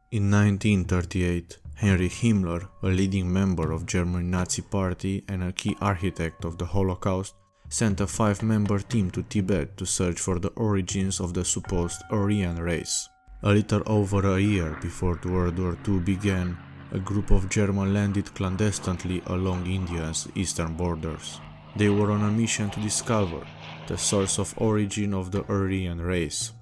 In 1938, Heinrich Himmler, a leading member of German Nazi Party and a key architect of the Holocaust, sent a 5-member team to Tibet to search for the origins of the supposed Aryan race. A little over a year before World War II began, a group of Germans landed clandestinely along India's eastern borders. They were on a mission to discover the source of origin of the Aryan race.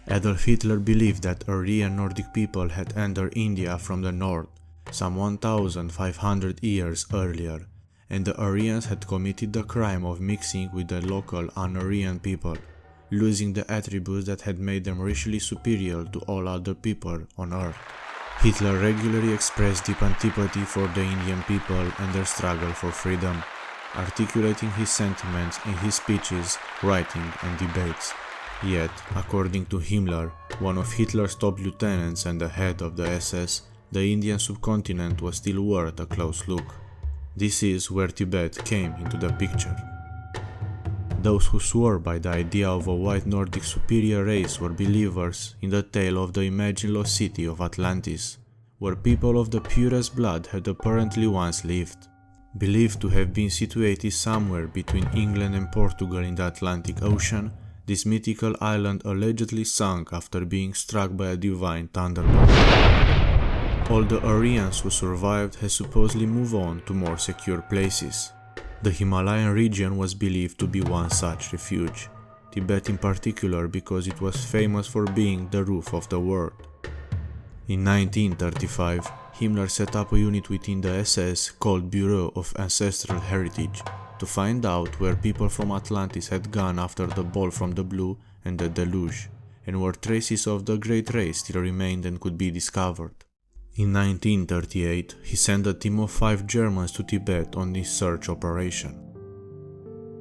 Adolf Hitler believed that Aryan Nordic people had entered India from the north, some 1,500 years earlier, and the Aryans had committed the crime of mixing with the local un-Aryan people, losing the attributes that had made them racially superior to all other people on Earth. Hitler regularly expressed deep antipathy for the Indian people and their struggle for freedom, articulating his sentiments in his speeches, writing, and debates. Yet, according to Himmler, one of Hitler's top lieutenants and the head of the SS, the Indian subcontinent was still worth a close look. This is where Tibet came into the picture. Those who swore by the idea of a white Nordic superior race were believers in the tale of the imagined lost city of Atlantis, where people of the purest blood had apparently once lived. Believed to have been situated somewhere between England and Portugal in the Atlantic Ocean, this mythical island allegedly sank after being struck by a divine thunderbolt. All the Aryans who survived had supposedly moved on to more secure places. The Himalayan region was believed to be one such refuge, Tibet in particular because it was famous for being the roof of the world. In 1935, Himmler set up a unit within the SS called Bureau of Ancestral Heritage to find out where people from Atlantis had gone after the ball from the blue and the deluge, and where traces of the great race still remained and could be discovered. In 1938, he sent a team of 5 Germans to Tibet on this search operation.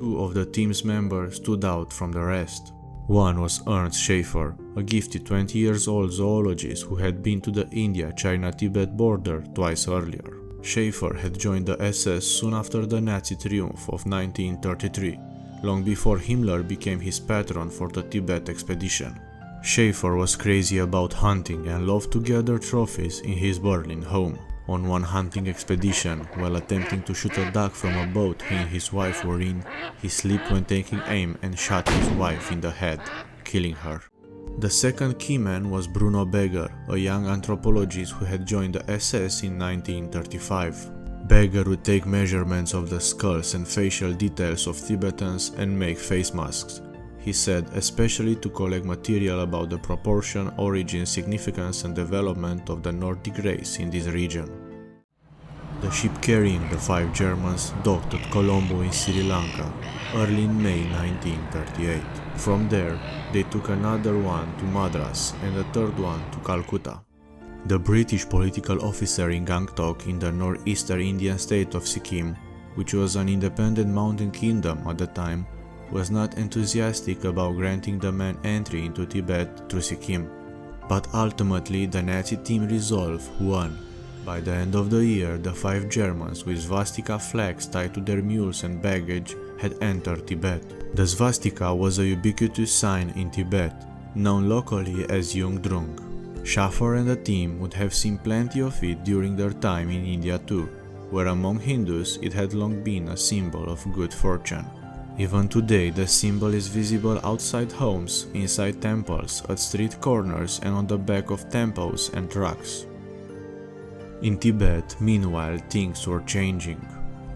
2 of the team's members stood out from the rest. One was Ernst Schaefer, a gifted 20-year-old zoologist who had been to the India-China-Tibet border twice earlier. Schaefer had joined the SS soon after the Nazi triumph of 1933, long before Himmler became his patron for the Tibet expedition. Schaefer was crazy about hunting and loved to gather trophies in his Berlin home. On one hunting expedition, while attempting to shoot a duck from a boat he and his wife were in, he slipped when taking aim and shot his wife in the head, killing her. The second key man was Bruno Beger, a young anthropologist who had joined the SS in 1935. Beger would take measurements of the skulls and facial details of Tibetans and make face masks. He said, especially to collect material about the proportion, origin, significance and development of the Nordic race in this region. The ship carrying the 5 Germans docked at Colombo in Sri Lanka early in May 1938. From there, they took another one to Madras and a third one to Calcutta. The British political officer in Gangtok in the northeastern Indian state of Sikkim, which was an independent mountain kingdom at the time, was not enthusiastic about granting the men entry into Tibet through Sikkim. But ultimately the Nazi team resolve won. By the end of the year, the 5 Germans with swastika flags tied to their mules and baggage had entered Tibet. The swastika was a ubiquitous sign in Tibet, known locally as Yung Drung. Schaefer and the team would have seen plenty of it during their time in India too, where among Hindus it had long been a symbol of good fortune. Even today the symbol is visible outside homes, inside temples, at street corners and on the back of temples and trucks. In Tibet, meanwhile, things were changing.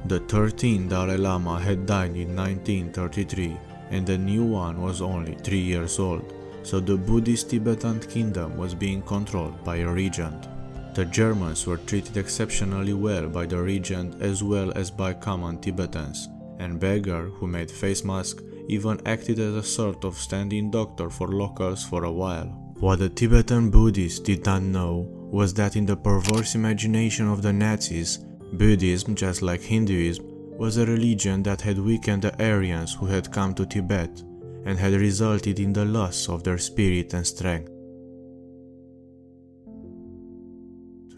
The 13th Dalai Lama had died in 1933 and the new one was only 3 years old, so the Buddhist Tibetan kingdom was being controlled by a regent. The Germans were treated exceptionally well by the regent as well as by common Tibetans, and Beger, who made face masks, even acted as a sort of stand-in doctor for locals for a while. What the Tibetan Buddhists did not know was that in the perverse imagination of the Nazis, Buddhism, just like Hinduism, was a religion that had weakened the Aryans who had come to Tibet and had resulted in the loss of their spirit and strength.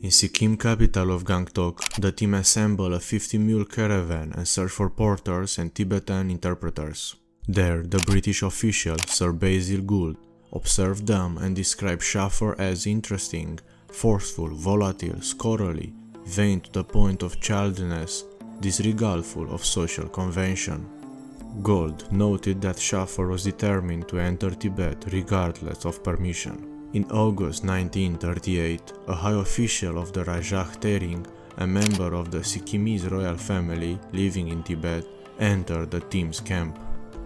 In Sikkim capital of Gangtok, the team assembled a 50-mule caravan and searched for porters and Tibetan interpreters. There, the British official, Sir Basil Gould, observed them and described Schaffer as interesting, forceful, volatile, scholarly, vain to the point of childishness, disregardful of social convention. Gold noted that Schaffer was determined to enter Tibet regardless of permission. In August 1938, a high official of the Rajah Tering, a member of the Sikkimese royal family living in Tibet, entered the team's camp.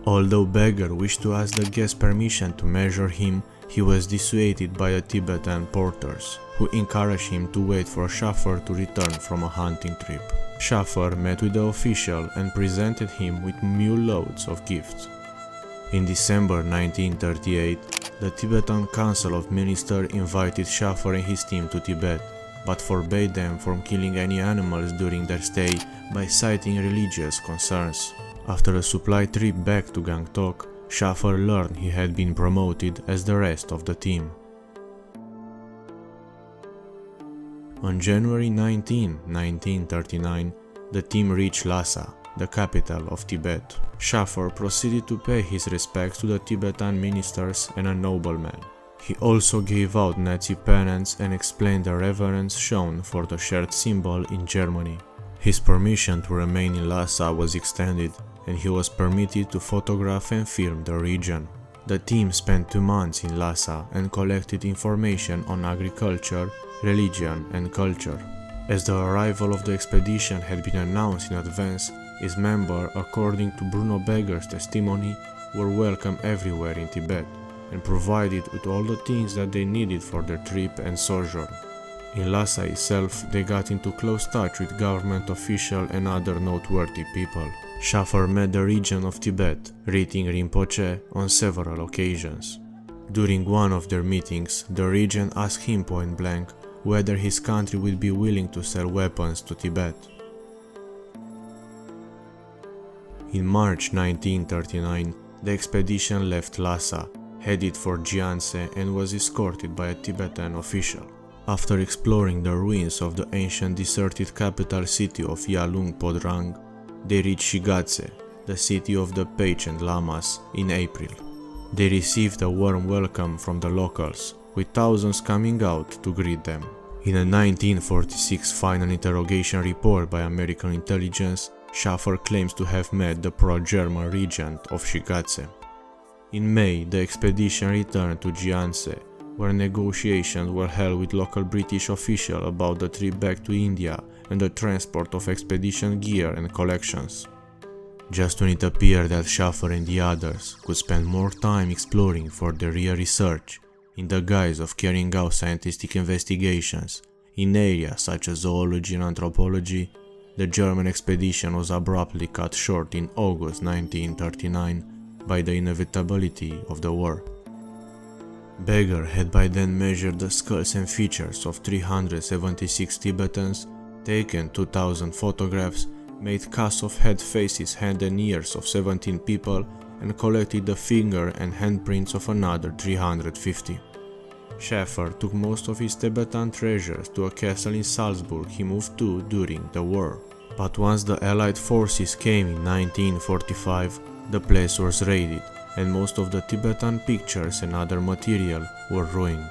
Although Beggar wished to ask the guest permission to measure him, he was dissuaded by the Tibetan porters, who encouraged him to wait for Schaffer to return from a hunting trip. Schaffer met with the official and presented him with mule loads of gifts. In December 1938, the Tibetan Council of Ministers invited Schaffer and his team to Tibet, but forbade them from killing any animals during their stay by citing religious concerns. After a supply trip back to Gangtok, Schaffer learned he had been promoted as the rest of the team. On January 19, 1939, the team reached Lhasa, the capital of Tibet. Schaffer proceeded to pay his respects to the Tibetan ministers and a nobleman. He also gave out Nazi pennants and explained the reverence shown for the shared symbol in Germany. His permission to remain in Lhasa was extended, and he was permitted to photograph and film the region. The team spent 2 months in Lhasa and collected information on agriculture, religion and culture. As the arrival of the expedition had been announced in advance, its members, according to Bruno Beggar's testimony, were welcome everywhere in Tibet and provided with all the things that they needed for their trip and sojourn. In Lhasa itself, they got into close touch with government officials and other noteworthy people. Schaffer met the regent of Tibet, Riting Rinpoche, on several occasions. During one of their meetings, the regent asked him point blank whether his country would be willing to sell weapons to Tibet. In March 1939, the expedition left Lhasa, headed for Gyantse, and was escorted by a Tibetan official. After exploring the ruins of the ancient deserted capital city of Yalung Podrang, they reached Shigatse, the city of the Page and Lamas, in April. They received a warm welcome from the locals, with thousands coming out to greet them. In a 1946 final interrogation report by American intelligence, Schaffer claims to have met the pro-German regent of Shigatse. In May, the expedition returned to Gyantse, where negotiations were held with local British officials about the trip back to India and the transport of expedition gear and collections. Just when it appeared that Schaffer and the others could spend more time exploring for their real research, in the guise of carrying out scientific investigations in areas such as zoology and anthropology, the German expedition was abruptly cut short in August 1939 by the inevitability of the war. Beggar had by then measured the skulls and features of 376 Tibetans, taken 2000 photographs, made casts of head, faces, hands and ears of 17 people, and collected the finger and handprints of another 350. Schaffer took most of his Tibetan treasures to a castle in Salzburg he moved to during the war. But once the Allied forces came in 1945, the place was raided, and most of the Tibetan pictures and other material were ruined.